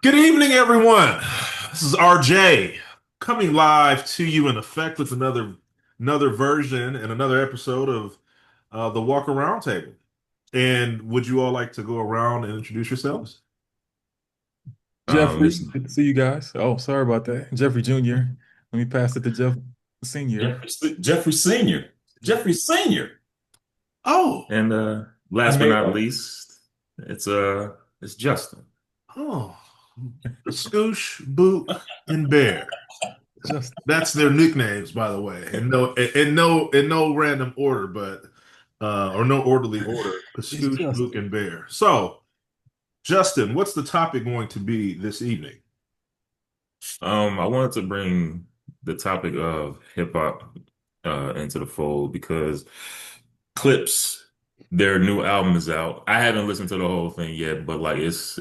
Good evening, everyone. This is RJ coming live to you in effect with another version and another episode of the Walk Around Table. And would you all like to go around and introduce yourselves? Jeffrey, This good to see you guys. Oh, sorry about that. Jeffrey Jr. Let me pass it to Jeff Sr. Jeffrey Senior, Jeffrey Senior, Oh, and I last but made not least, it's Justin. oh, Scoosh, Book, and Bear. just That's their nicknames, by the way, in no random order, but or no orderly order. it's Scoosh, Book, Justin. and Bear. So. Justin, what's the topic going to be this evening? I wanted to bring the topic of hip hop into the fold because Clips, their new album is out. I haven't listened to the whole thing yet, but like it's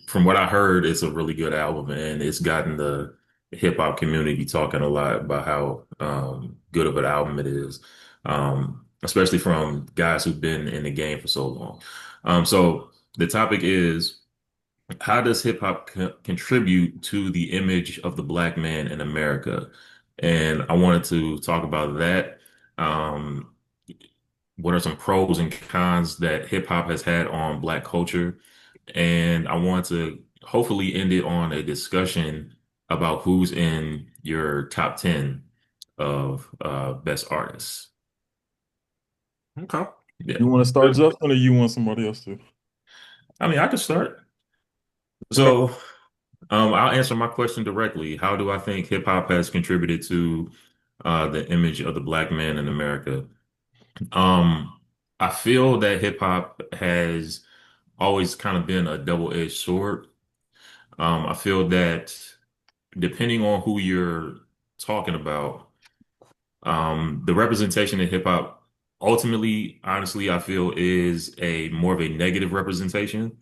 from what I heard, it's a really good album, and it's gotten the hip hop community talking a lot about how good of an album it is, especially from guys who've been in the game for so long. So the topic is, how does hip hop contribute to the image of the black man in America? And I wanted to talk about that. Um, what are some pros and cons that hip hop has had on black culture? And I want to hopefully end it on a discussion about who's in your top 10 of best artists. Okay. Yeah. You want to start, Justin, or you want somebody else to? I mean, I could start. Okay. So, I'll answer my question directly. How do I think hip hop has contributed to the image of the black man in America? Um, I feel that hip hop has always kind of been a double-edged sword. I feel that depending on who you're talking about, the representation in hip hop ultimately, honestly, I feel is a more of a negative representation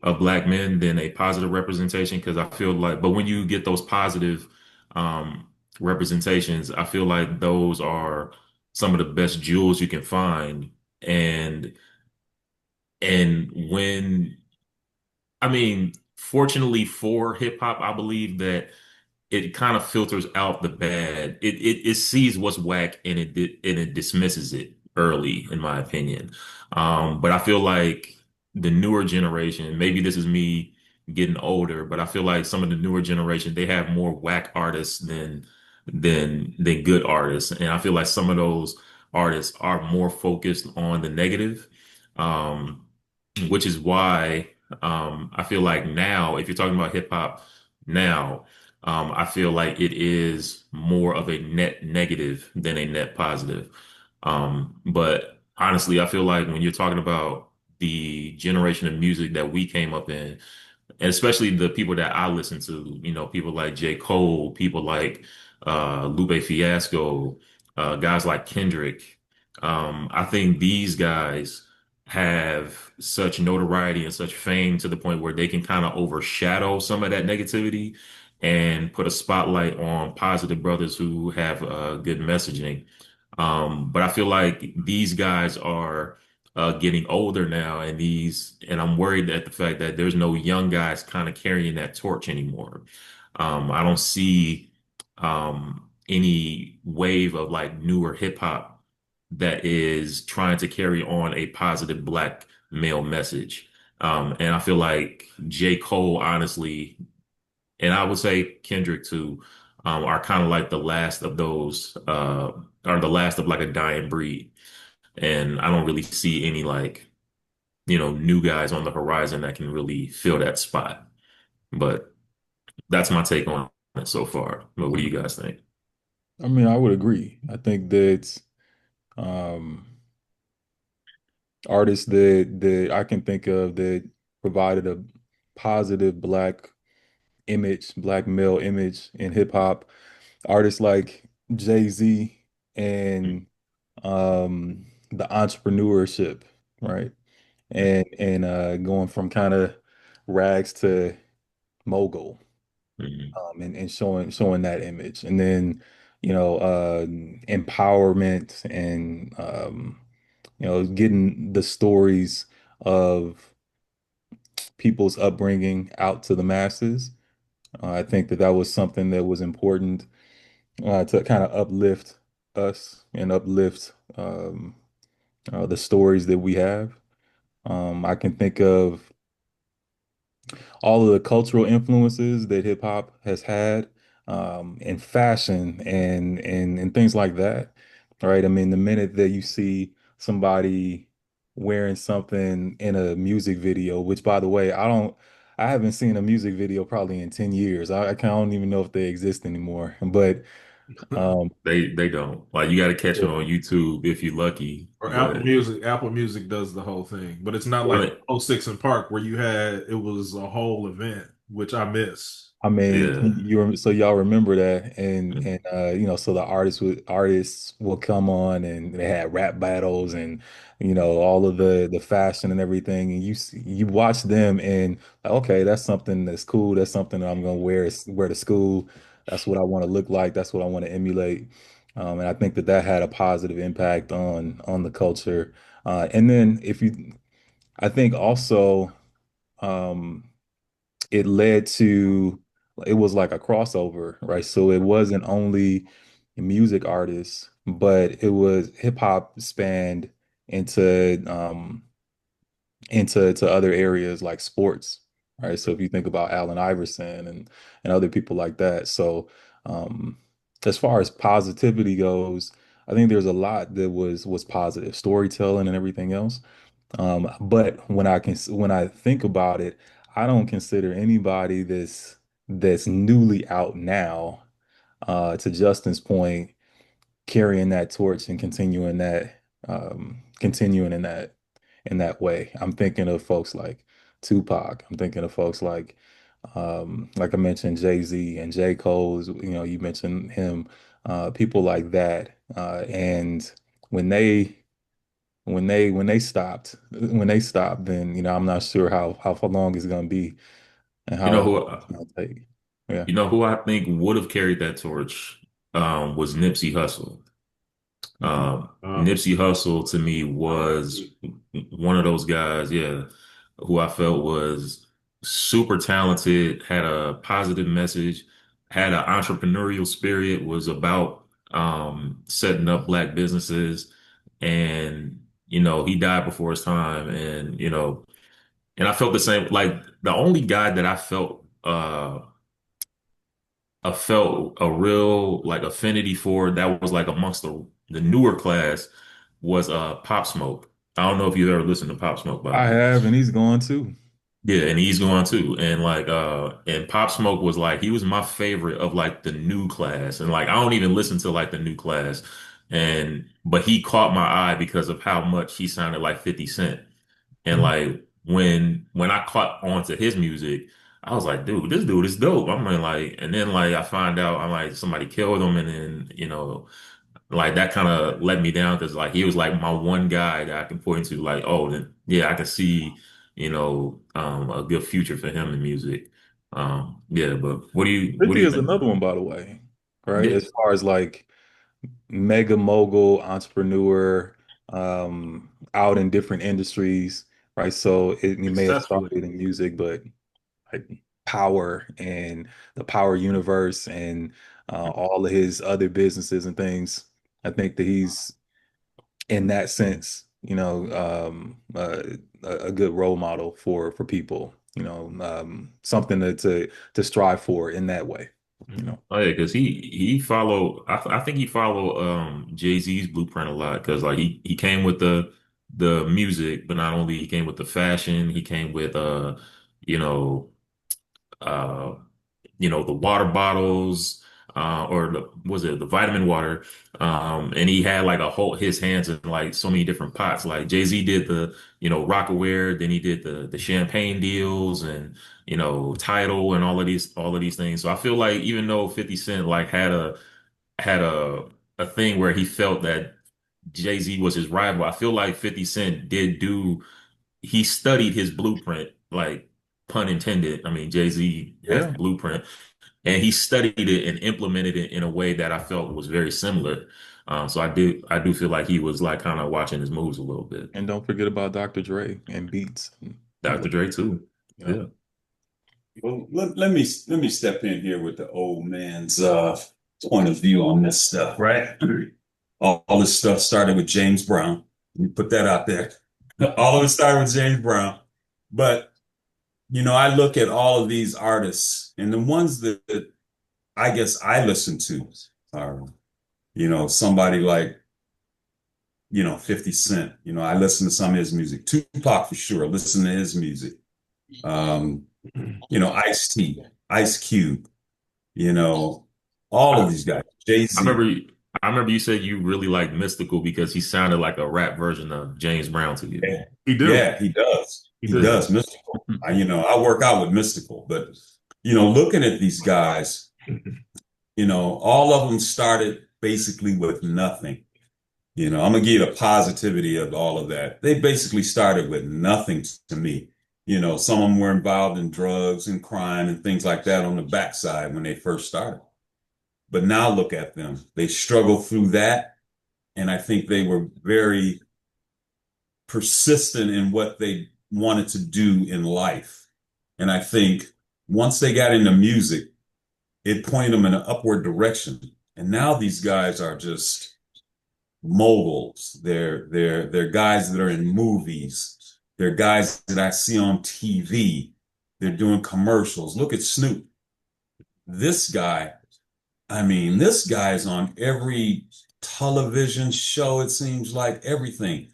of black men than a positive representation because I feel like, but when you get those positive um, representations, I feel like those are some of the best jewels you can find. And and when I mean, fortunately for hip hop, I believe that it kind of filters out the bad. It sees what's whack and it dismisses it early, in my opinion. But I feel like the newer generation, maybe this is me getting older, but I feel like some of the newer generation, they have more whack artists than good artists. And I feel like some of those artists are more focused on the negative. Um, which is why I feel like now, if you're talking about hip hop now, I feel like it is more of a net negative than a net positive. But honestly, I feel like when you're talking about the generation of music that we came up in, and especially the people that I listen to, people like J. Cole, people like Lupe Fiasco, guys like Kendrick. I think these guys have such notoriety and such fame to the point where they can kind of overshadow some of that negativity and put a spotlight on positive brothers who have good messaging. But I feel like these guys are getting older now, and I'm worried at the fact that there's no young guys kind of carrying that torch anymore. I don't see any wave of like newer hip hop that is trying to carry on a positive black male message. And I feel like J. Cole, honestly, and I would say Kendrick too, are kind of like the last of those, are the last of like a dying breed. And I don't really see any like, new guys on the horizon that can really fill that spot. But that's my take on it so far. But what do you guys think? I mean, I would agree. I think that um, artists that I can think of that provided a positive black image, black male image in hip hop, artists like Jay-Z and the entrepreneurship, right? And going from kind of rags to mogul, Mhm. and showing that image, and then empowerment and getting the stories of people's upbringing out to the masses. I think that that was something that was important to kind of uplift us and uplift the stories that we have. I can think of all of the cultural influences that hip hop has had in fashion and things like that. Right. I mean, the minute that you see somebody wearing something in a music video, which by the way, I haven't seen a music video probably in 10 years. I don't even know if they exist anymore. But um, They don't. Like you got to catch it on YouTube if you're lucky. Or Apple But Music. Apple Music does the whole thing, but it's not like well, '06 in Park where you had it was a whole event, which I miss. I mean, yeah. so y'all remember that, so the artists will come on, and they had rap battles, and all of the fashion and everything, and you watch them, and like, okay, that's something that's cool. That's something that I'm gonna wear to school. That's what I want to look like. That's what I want to emulate. And I think that that had a positive impact on the culture. And then I think also. Um, it led to it was like a crossover, right? So it wasn't only music artists, but it was hip hop spanned into into other areas like sports, right? So if you think about Allen Iverson and other people like that. So um as far as positivity goes, I think there's a lot that was positive, storytelling and everything else. But when I think about it, I don't consider anybody that's newly out now, to Justin's point, carrying that torch and continuing in that way. I'm thinking of folks like Tupac. I'm thinking of folks like I mentioned, Jay-Z and J. Cole's, you mentioned him, people like that. And when when they stopped, then I'm not sure how far long it's gonna be and You know how who it's gonna take. Yeah. you know who I think would have carried that torch was Nipsey Hussle. Mhm. Nipsey Hussle to me was one of those guys, yeah, who I felt was super talented, had a positive message, had an entrepreneurial spirit, was about setting up black businesses, and he died before his time, and and I felt the same. Like the only guy that I felt a real like affinity for that was like amongst the newer class was Pop Smoke. I don't know if you've ever listened to Pop Smoke, by the I way. have, and he's going too. Yeah, and he's going too. And like and Pop Smoke was like he was my favorite of like the new class. And like I don't even listen to like the new class. And but he caught my eye because of how much he sounded like 50 Cent. And like when I caught on to his music, I was like, dude, this dude is dope. I'm like, and then like I find out I'm like somebody killed him, and then like that kind of let me down because like he was like my one guy that I can point to, like, oh, then yeah, I can see a good future for him in music. Yeah, but what do 50 you is think? another one, by the way, right? Yeah, As far as like mega mogul entrepreneur, out in different industries, right? So he may have Successfully. started in music, but like power and the power universe and all of his other businesses and things. I think that he's in that sense, a good role model for people, something to strive for in that way, you Mhm. know. Oh yeah, because he followed. I think he followed Jay-Z's blueprint a lot because like he came with the music, but not only he came with the fashion, he came with you know uh the water bottles, or was it the vitamin water? And he had like a whole his hands in like so many different pots. Like Jay-Z did the, Rockaware, then he did the champagne deals and, Tidal and all of these things. So I feel like even though 50 Cent like had a thing where he felt that Jay-Z was his rival, I feel like 50 Cent he studied his blueprint, like pun intended. I mean, Jay-Z has Yeah. the blueprint and he studied it and implemented it in a way that I felt was very similar. So I do feel like he was like kind of watching his moves a little bit. And don't forget about Dr. Dre and Beats. Dr. Dre too. Yeah. Yeah. Well, let me step in here with the old man's point of view on this stuff, right? All this stuff started with James Brown. Let me put that out there. All of it started with James Brown. But, I look at all of these artists and the ones that I guess I listen to are, somebody like, 50 Cent. I listen to some of his music. Tupac for sure. I listen to his music. Um, Ice-T, Ice Cube, you know, all of I, these guys, I Jay-Z. remember I remember you said you really like Mystical because he sounded like a rap version of James Brown to you. Yeah, He do. yeah, he does. He He do. does. Mystical. I work out with Mystical, but looking at these guys, all of them started basically with nothing. I'm gonna give you the positivity of all of that. They basically started with nothing to me. Some of them were involved in drugs and crime and things like that on the backside when they first started. But now look at them. They struggled through that. And I think they were very persistent in what they wanted to do in life. And I think once they got into music, it pointed them in an upward direction. And now these guys are just moguls. They're guys that are in movies. They're guys that I see on TV. They're doing commercials. Look at Snoop. This guy, this guy's on every television show, it seems like everything,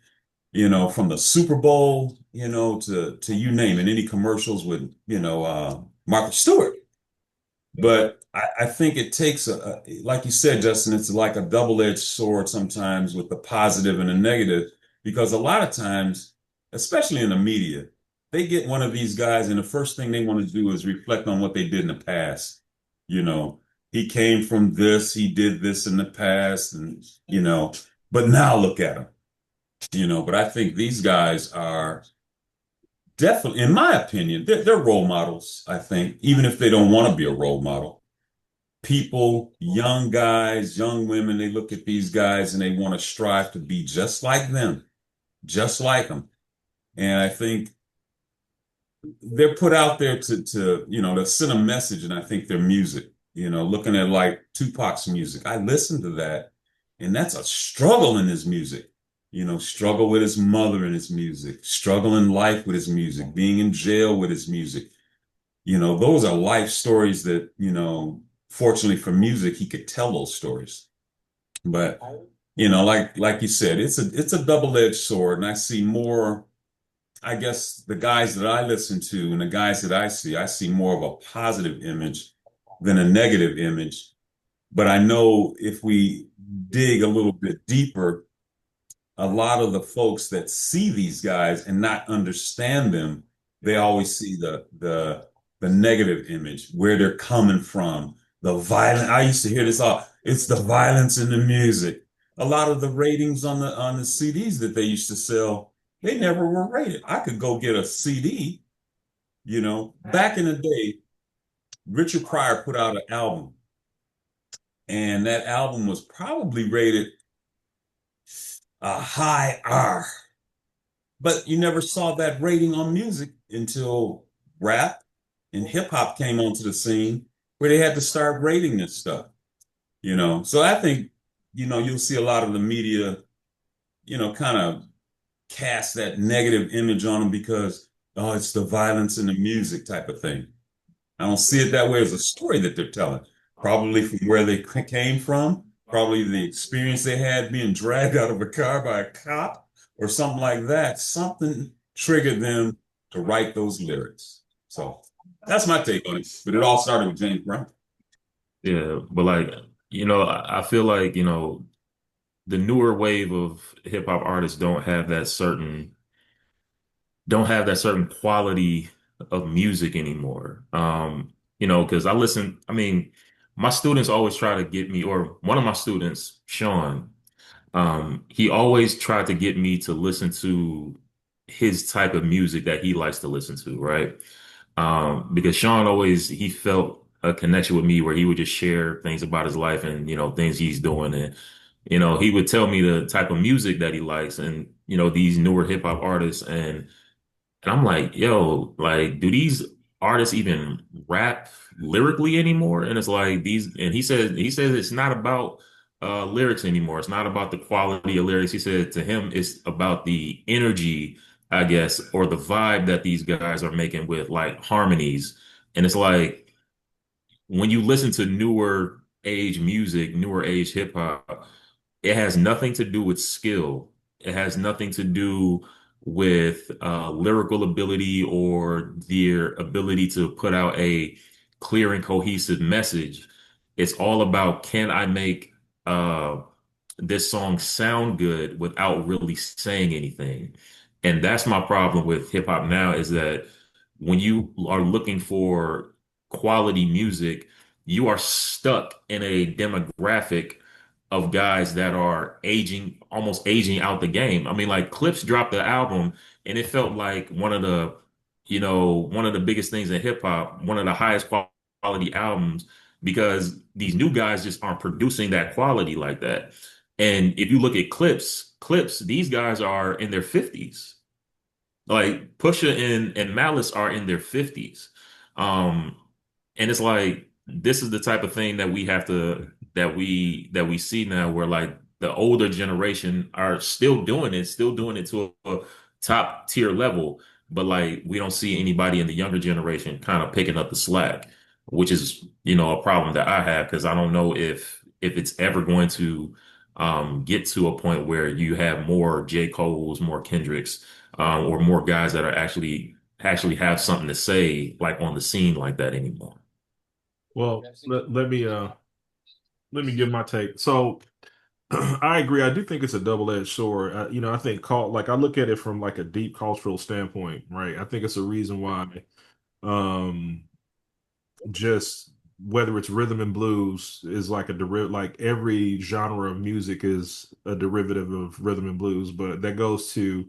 from the Super Bowl, to you name it, any commercials with, Martha Stewart. But I think it takes like you said, Justin, it's like a double-edged sword sometimes with the positive and the negative, because a lot of times, especially in the media, they get one of these guys, and the first thing they want to do is reflect on what they did in the past. You know, he came from this, he did this in the past, and but now look at him. But I think these guys are definitely, in my opinion, they're role models, I think, even if they don't want to be a role model. People, young guys, young women, they look at these guys and they want to strive to be just like them, just like them. And I think they're put out there to send a message. And I think their music, looking at like Tupac's music, I listen to that, and that's a struggle in his music. Struggle with his mother in his music, struggle in life with his music, being in jail with his music. Those are life stories that, fortunately for music, he could tell those stories. But, like you said, it's a double-edged sword. And I see more, I guess the guys that I listen to and the guys that I see more of a positive image than a negative image. But I know if we dig a little bit deeper, a lot of the folks that see these guys and not understand them, they always see the negative image, where they're coming from, the violence. I used to hear this all. It's the violence in the music. A lot of the ratings on the CDs that they used to sell, they never were rated. I could go get a CD, back in the day, Richard Pryor put out an album, and that album was probably rated a high R. But you never saw that rating on music until rap and hip hop came onto the scene, where they had to start rating this stuff. So I think, you'll see a lot of the media, kind of cast that negative image on them because, oh, it's the violence in the music type of thing. I don't see it that way as a story that they're telling. Probably from where they came from, probably the experience they had being dragged out of a car by a cop or something like that. Something triggered them to write those lyrics. So that's my take on it. But it all started with James Brown. Yeah, but like, I feel like, the newer wave of hip hop artists don't have that certain quality of music anymore. Because my students always try to get me, or one of my students, Sean, he always tried to get me to listen to his type of music that he likes to listen to, right? Because Sean always he felt a connection with me where he would just share things about his life and things he's doing, and he would tell me the type of music that he likes and these newer hip hop artists, and And I'm like, yo, like, do these artists even rap lyrically anymore? And it's like these, and he says it's not about lyrics anymore. It's not about the quality of lyrics. He said to him, it's about the energy, I guess, or the vibe that these guys are making with like harmonies. And it's like when you listen to newer age music, newer age hip hop, it has nothing to do with skill. It has nothing to do with lyrical ability or their ability to put out a clear and cohesive message. It's all about, can I make this song sound good without really saying anything? And that's my problem with hip hop now, is that when you are looking for quality music, you are stuck in a demographic of guys that are aging, almost aging out the game. I mean, like Clips dropped the album and it felt like one of the biggest things in hip hop, one of the highest quality albums, because these new guys just aren't producing that quality like that. And if you look at Clips, these guys are in their 50s. Like Pusha and Malice are in their 50s. Um, and it's like this is the type of thing that we have to that we see now, where like the older generation are still doing it to a top tier level, but like we don't see anybody in the younger generation kind of picking up the slack, which is, a problem that I have, because I don't know if it's ever going to get to a point where you have more J. Cole's, more Kendricks, or more guys that are actually have something to say like on the scene like that anymore. Well, let me give my take. So I agree. I do think it's a double-edged sword. I think like I look at it from like a deep cultural standpoint, right? I think it's a reason why um just whether it's rhythm and blues is like like every genre of music is a derivative of rhythm and blues, but that goes to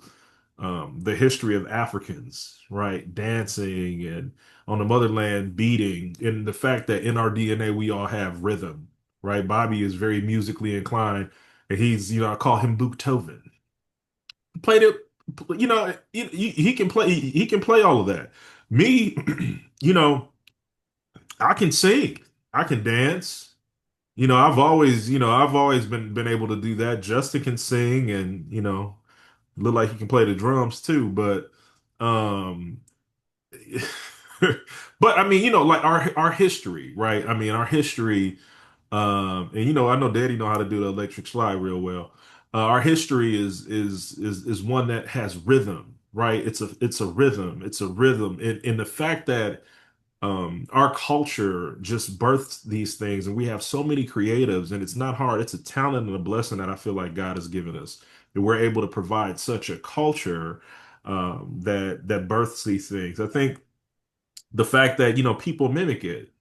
the history of Africans, right? Dancing and on the motherland beating, and the fact that in our DNA we all have rhythm, right? Bobby is very musically inclined, and I call him Beethoven. Played it, he can play. He can play all of that. Me, you know, I can sing, I can dance. I've always been able to do that. Justin can sing, and look like he can play the drums too, but um but I mean, like our history, right? I mean, our history, and I know Daddy know how to do the electric slide real well. Our history is one that has rhythm, right? It's a rhythm. It's a rhythm. And the fact that our culture just births these things, and we have so many creatives, and it's not hard. It's a talent and a blessing that I feel like God has given us, and we're able to provide such a culture that births these things. I think the fact that people mimic it,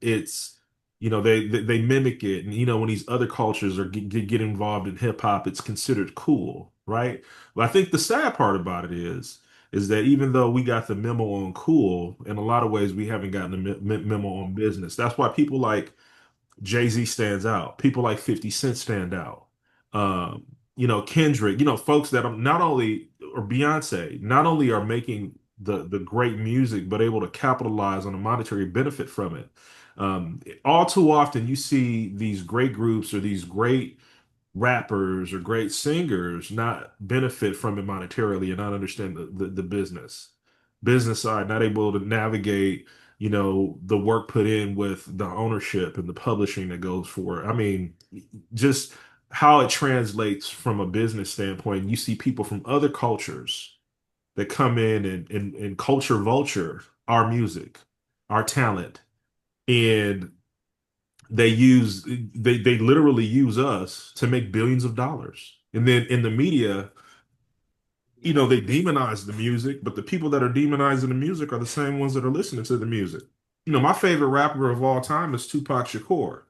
it's they mimic it, and when these other cultures get involved in hip hop, it's considered cool, right? But I think the sad part about it is that even though we got the memo on cool, in a lot of ways we haven't gotten the memo on business. That's why people like Jay-Z stands out. People like 50 Cent stand out. Kendrick, folks that are not only, or Beyonce, not only are making the great music, but able to capitalize on a monetary benefit from it. All too often you see these great groups or these great rappers or great singers not benefit from it monetarily and not understand the business side, not able to navigate, the work put in with the ownership and the publishing that goes for it. I mean, just how it translates from a business standpoint. You see people from other cultures that come in and culture vulture our music, our talent, and they literally use us to make billions of dollars. And then in the media, they demonize the music, but the people that are demonizing the music are the same ones that are listening to the music. My favorite rapper of all time is Tupac Shakur.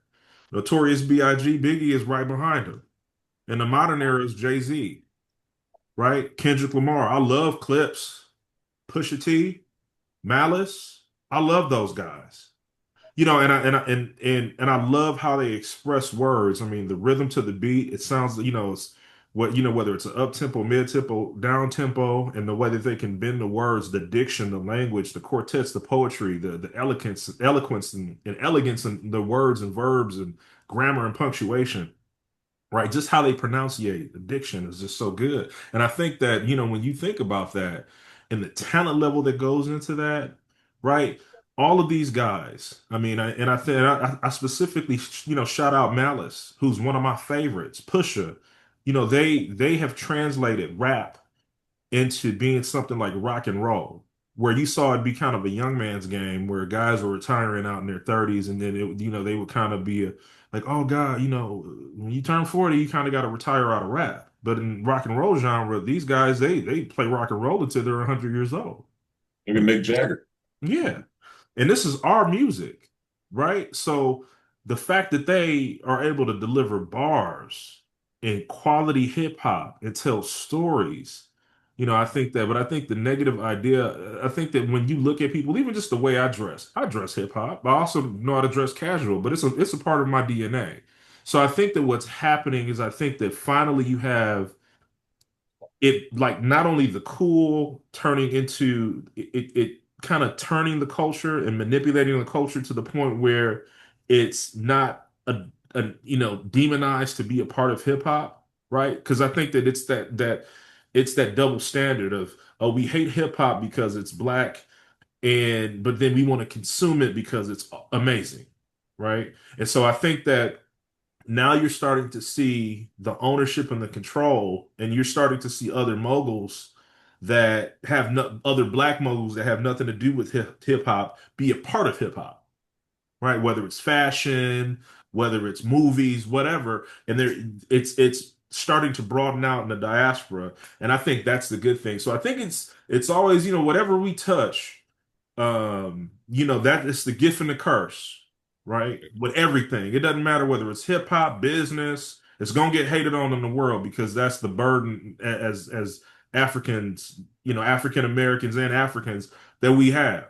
Notorious B.I.G. Biggie is right behind him. In the modern era is Jay-Z, right? Kendrick Lamar. I love Clips, Pusha T, Malice. I love those guys. And I love how they express words. I mean, the rhythm to the beat, it sounds, what whether it's an up tempo, mid tempo, down tempo, and the way that they can bend the words, the diction, the language, the quartets, the poetry, the eloquence and elegance in the words and verbs and grammar and punctuation, right? Just how they pronunciate the diction is just so good. And I think that, when you think about that and the talent level that goes into that, right? All of these guys, I mean, I think I specifically, shout out Malice, who's one of my favorites, Pusha. They have translated rap into being something like rock and roll, where you saw it be kind of a young man's game where guys were retiring out in their 30s and then they would kind of be like, oh God, when you turn 40, you kind of got to retire out of rap. But in rock and roll genre, these guys they play rock and roll until they're 100 years old. Look at Mick Jagger. Yeah. And this is our music, right? So the fact that they are able to deliver bars and quality hip hop and tell stories, but I think the negative idea, I think that when you look at people, even just the way I dress hip hop. I also know how to dress casual, but it's a part of my DNA. So I think that what's happening is I think that finally you have it like not only the cool turning into it kind of turning the culture and manipulating the culture to the point where it's not demonized to be a part of hip hop, right? Because I think that it's that double standard of, oh, we hate hip hop because it's black, and but then we want to consume it because it's amazing, right? And so I think that now you're starting to see the ownership and the control, and you're starting to see other moguls that have no, other black moguls that have nothing to do with hip hop be a part of hip hop, right? Whether it's fashion, whether it's movies, whatever, and it's starting to broaden out in the diaspora, and I think that's the good thing. So I think it's always, whatever we touch, that is the gift and the curse, right? With everything. It doesn't matter whether it's hip hop, business, it's gonna get hated on in the world because that's the burden as Africans, African Americans and Africans that we have.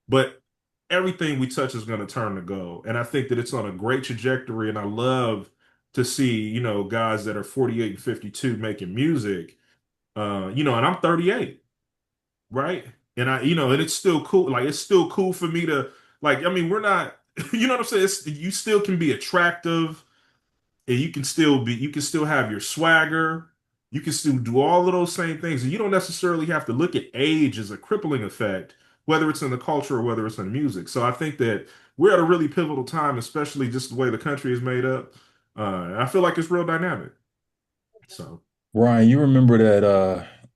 But everything we touch is gonna turn to gold. And I think that it's on a great trajectory. And I love to see, guys that are 48 and 52 making music. And I'm 38, right? And it's still cool. Like, it's still cool for me to, like, I mean, we're not, you know what I'm saying? You still can be attractive, and you can still have your swagger. You can still do all of those same things. And you don't necessarily have to look at age as a crippling effect, whether it's in the culture or whether it's in music. So I think that we're at a really pivotal time, especially just the way the country is made up. I feel like it's real dynamic. So, Ryan, you remember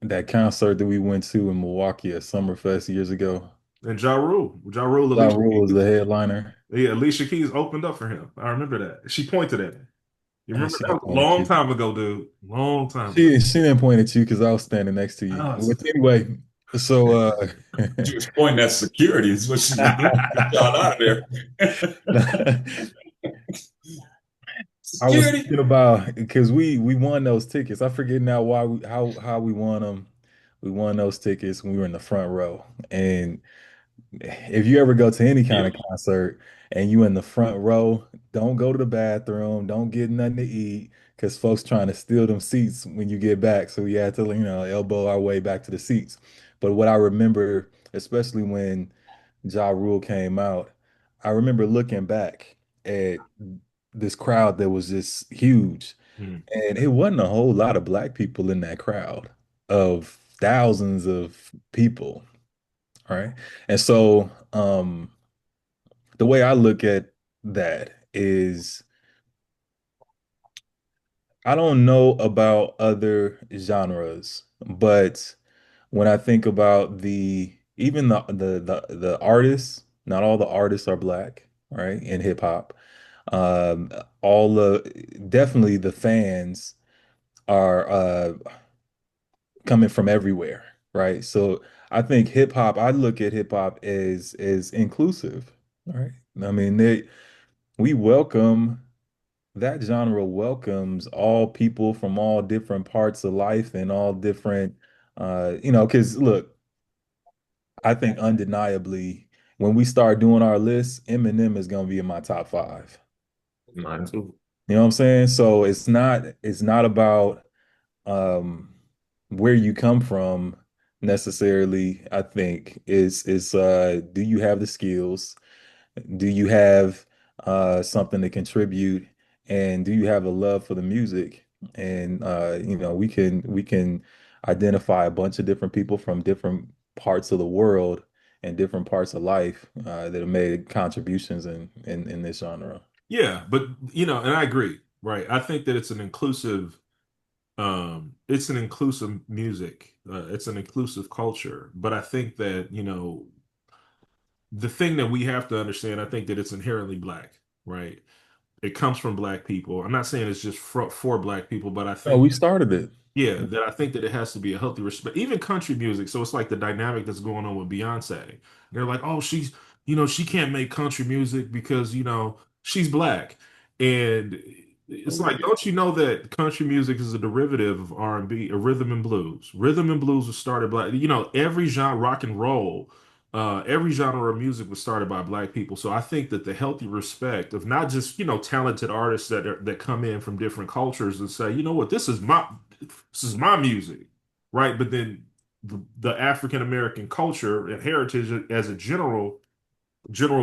that concert that we went to in Milwaukee at Summerfest years ago? and Ja Rule, Ja Alicia Rule was Keys. the headliner. Yeah, Alicia Keys opened up for him. I remember that. She pointed at him. You And remember she that didn't was a point at long you. time ago, dude. Long time ago. She didn't point at you because I was standing next to you. Oh, But anyway, so She was pointing at security, is what she was doing. Get y'all out of there. I was Security. thinking about because we won those tickets. I forget now why how we won them. We won those tickets when we were in the front row. And if you ever go to any kind Yeah. of concert and you in the front row, don't go to the bathroom, don't get nothing to eat because folks trying to steal them seats when you get back. So we had to, elbow our way back to the seats. But what I remember, especially when Ja Rule came out, I remember looking back at this crowd that was just huge. Mhm. And it wasn't a whole lot of black people in that crowd of thousands of people. Right. And so the way I look at that is I don't know about other genres, but when I think about the even the artists, not all the artists are black, right? In hip hop. Um all the definitely the fans are coming from everywhere, right? So I think hip hop, I look at hip hop as inclusive, right? I mean, we welcome that genre welcomes all people from all different parts of life and all different because look, I think undeniably when we start doing our list, Eminem is gonna be in my top five. Mine too. You know what I'm saying? So it's not about um, where you come from necessarily, I think, is do you have the skills? Do you have something to contribute? And do you have a love for the music? And we can identify a bunch of different people from different parts of the world and different parts of life that have made contributions in this genre. Yeah, but and I agree, right? I think that it's an inclusive music. It's an inclusive culture. But I think that, the thing that we have to understand, I think that it's inherently black, right? It comes from black people. I'm not saying it's just for black people, but I Oh, think we started it. yeah, that I think that it has to be a healthy respect. Even country music. So it's like the dynamic that's going on with Beyonce. They're like, oh, she can't make country music because, she's black. And it's like, don't you know that country music is a derivative of R&B, a rhythm and blues? Rhythm and blues was started by, every genre, rock and roll, every genre of music was started by black people. So I think that the healthy respect of not just, talented artists that come in from different cultures and say, you know what, this is my music, right? But then the African American culture and heritage as a general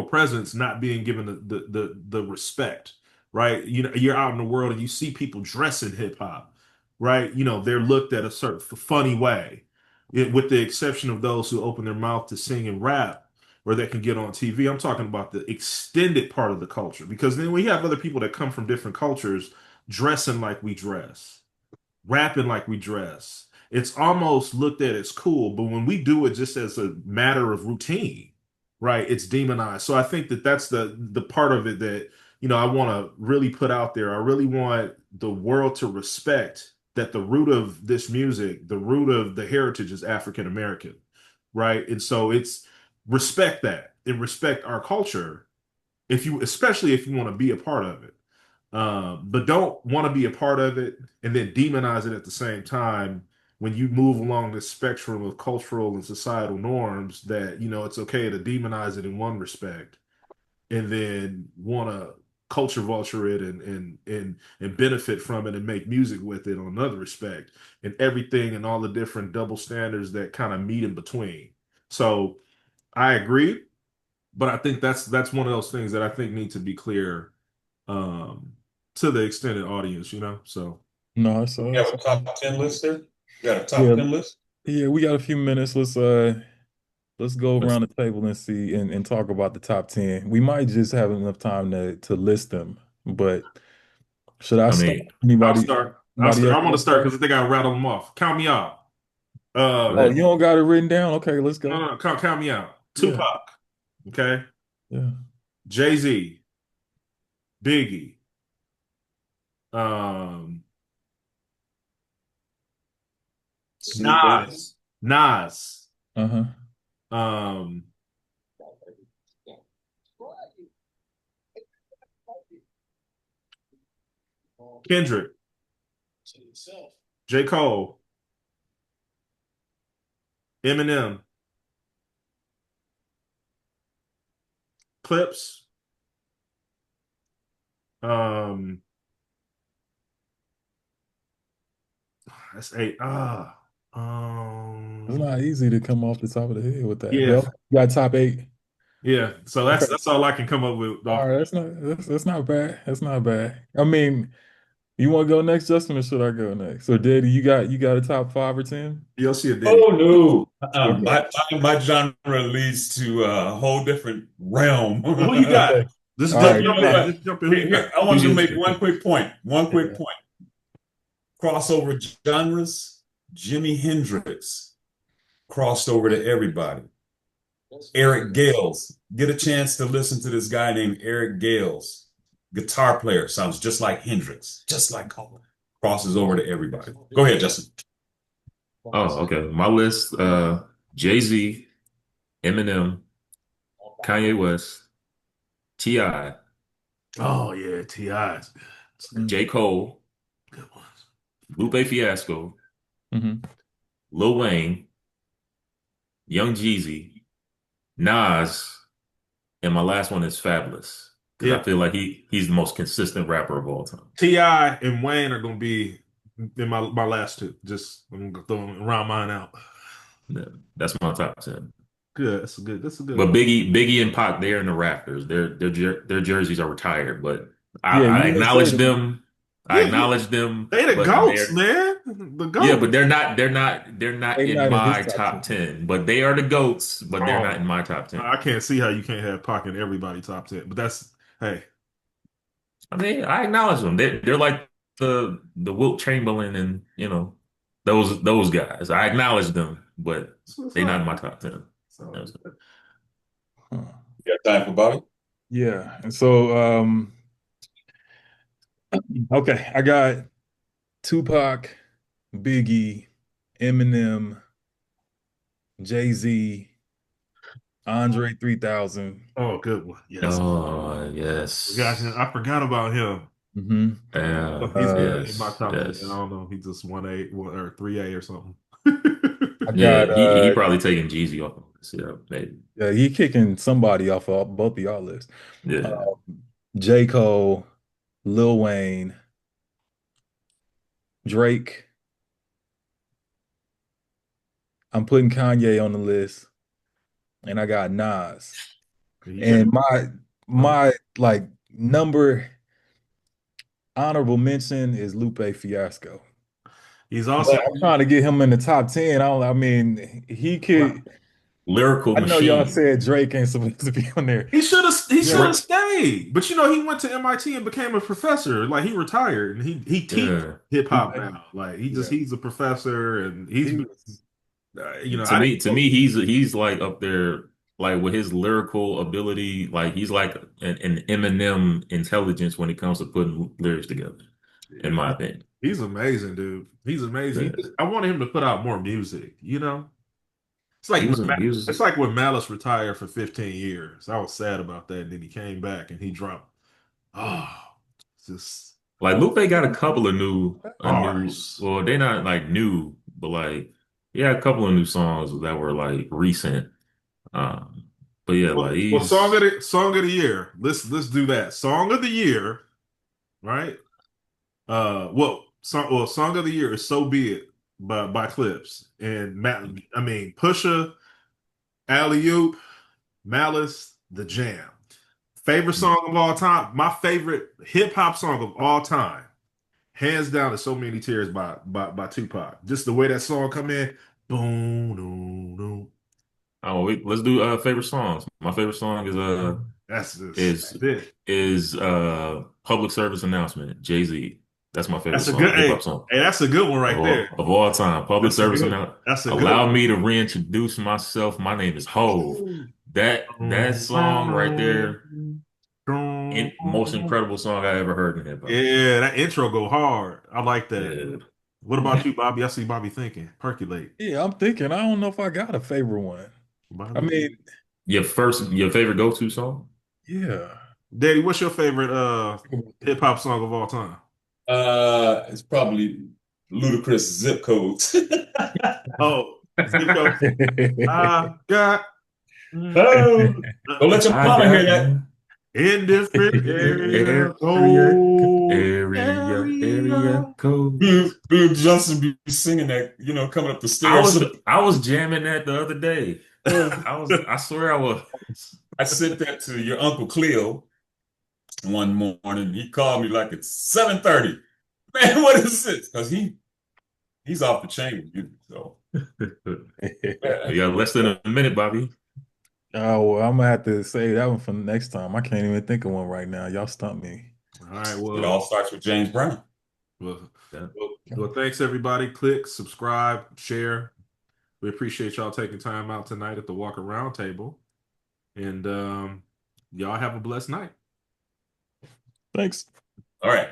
presence not being given the respect, right? You're out in the world and you see people dressing hip hop, right? They're looked at a certain funny way, with the exception of those who open their mouth to sing and rap or that can get on TV. I'm talking about the extended part of the culture because then we have other people that come from different cultures dressing like we dress, rapping like we dress. It's almost looked at as cool, but when we do it just as a matter of routine, right, it's demonized. So I think that that's the part of it that I want to really put out there. I really want the world to respect that the root of this music, the root of the heritage is African American, right? And so it's respect that and respect our culture especially if you want to be a part of it. But don't want to be a part of it and then demonize it at the same time when you move along the spectrum of cultural and societal norms that, it's okay to demonize it in one respect and then want to culture vulture it and benefit from it and make music with it on another respect and everything and all the different double standards that kind of meet in between. So I agree, but I think that's one of those things that I think need to be clear um to the extended audience, So No, You have a top 10 list there? You got a top yeah, 10 list? yeah, we got a few minutes. Let's go Let's, around the table and see and talk about the top 10. We might just have enough time to list them, but should I I start? mean, I'll Anybody start. I'll anybody start. else I want to want to start start? because I think I rattle them off. Count me out. Oh, let, you don't got it written down? Okay, let's No, go. no, count me out. Yeah, Tupac, okay. yeah. Jay-Z, Biggie, um, Snoop Dogg. Nas, Uh-huh. um, Kendrick, J. Cole, Eminem, Clips, um, that's eight. It's not easy to come off the top of the head with that. Yeah, But okay, you got top eight. yeah. So that's Okay. that's all I can come up with All off. right, that's not bad. That's not bad. I mean, you want to go next, Justin, or should I go next? So, Daddy, you got a top 5 or 10? You'll see a Diddy. Oh no. Okay. My genre leads to a whole different realm. Who you got? Okay. Just All jump, right. You jump know in. what? Just jump in. Who you got? I who want you to you make one quick point. One quick Yeah. point. Crossover genres. Jimi Hendrix crossed over to everybody. Eric Gales. Get a chance to listen to this guy named Eric Gales. Guitar player, sounds just like Hendrix, just like Cole. Crosses over to everybody. Go ahead, Justin. oh, okay. My list, Jay-Z, Eminem, Kanye West, T.I., Oh yeah, T.I.'s. J. Cole, Good ones. Lupe Fiasco, Mm-hmm. Lil Wayne, Young Jeezy, Nas, and my last one is Fabulous because Yeah, I feel like he's the most consistent rapper of all time. T.I. and Wayne are gonna be in my last two. Just I'm gonna throw round mine out. Yeah, that's my top 10. Good. That's a good. That's a good But one. Biggie and Pac, they're in the rafters. Their jerseys are retired, but Yeah, I you didn't say acknowledge them. them. I Yeah, yeah. acknowledge them, They the but goats, man. The yeah, goats. but they're not They in not in his my top top 10. 10. But they are the goats, but they're not Oh, in my top 10. I can't see how you can't have Pac in everybody top 10. But that's hey, I mean, I acknowledge them. They're like the Wilt Chamberlain and those guys. I acknowledge them, but what's they're not up. in my top 10. So That's- Huh. You got time for Bobby? Yeah. And so okay, I got Tupac, Biggie, Eminem, Jay-Z, Andre 3000. oh, good one. Yes, Oh, we got him. yes. I forgot about him. Hmm. He's Uh, in my Yes, top 10. I yes. don't know. He's just 1A or 3A or something. I Yeah, got he probably taking Jeezy off of this. Yeah, maybe. yeah, he kicking somebody off of both of y'all lists. Yeah. J. Cole, Lil Wayne, Drake. I'm putting Kanye on the list, and I got Nas. You got And my like number honorable mention is Lupe Fiasco. he's also But I'm trying to get him in the top 10. I mean, he could. Lyrical I know y'all machine. said Drake ain't supposed to be on there. he should Yeah, have stayed. But he went to MIT and became a professor. Like he retired and he teaches Yeah. hip hop Lupe. now. Like Yeah, he's a professor and he's he been was. To I didn't me, he's like up there, like with his lyrical ability, like he's like an Eminem intelligence when it comes to putting lyrics together, in my opinion. he's amazing, dude. He's amazing. Yeah. I wanted him to put out more music, you know? It's like He was it's like when Malice retired for 15 years. I was sad about that. And then he came back and he dropped. Oh, it's just like Lupe got a couple of bars. well, they're not like new, but like he had a couple of new songs that were like recent. But yeah, like Well, he's song of the year. Let's do that. Song of the year, right? Song of the year is "So Be It" by Clips and Matt. I mean, Pusha, Alley Oop, Malice, The Jam. Favorite song of all time. My favorite hip hop song of all time, hands down, is "So Many Tears" by Tupac. Just the way that song come in, boom, boom, boom. let's do favorite songs. My favorite song That's just is that's it. Public Service Announcement, Jay-Z. That's my favorite That's a good. song, hip hop song Hey, that's a good one right there. of all time. Public That's a Service good. Announcement. That's a good Allow one. me to reintroduce myself. My name is Hove. Boom, That song right there, most incredible song I ever heard in hip hop. Yeah, that intro go hard. I like that. Yeah. What about you, Bobby? I see Bobby thinking. Percolate. Yeah, I'm thinking. I don't know if I got a favorite one. I Bobby. mean, Your favorite go-to song? yeah. Daddy, what's your favorite hip hop song of all time? It's probably ludicrous zip codes. Oh, Zico. I got Oh, don't let your I mama hear got that. in different area area area. codes. Bill Johnson be singing that, coming up the stairs. I was jamming that the other day. Uh, I swear I was. I sent that to your Uncle Cleo one morning. He called me like it's 7:30. Man, what is this? Because he's off the chain. So You got less than a minute, Bobby. Oh, well, I'm gonna have to save that one for next time. I can't even think of one right now. Y'all stumped me. All right, it all starts with James Brown. well, Yeah. well, thanks everybody. Click, subscribe, share. We appreciate y'all taking time out tonight at the Walker Roundtable. And y'all have a blessed night. Thanks. All right.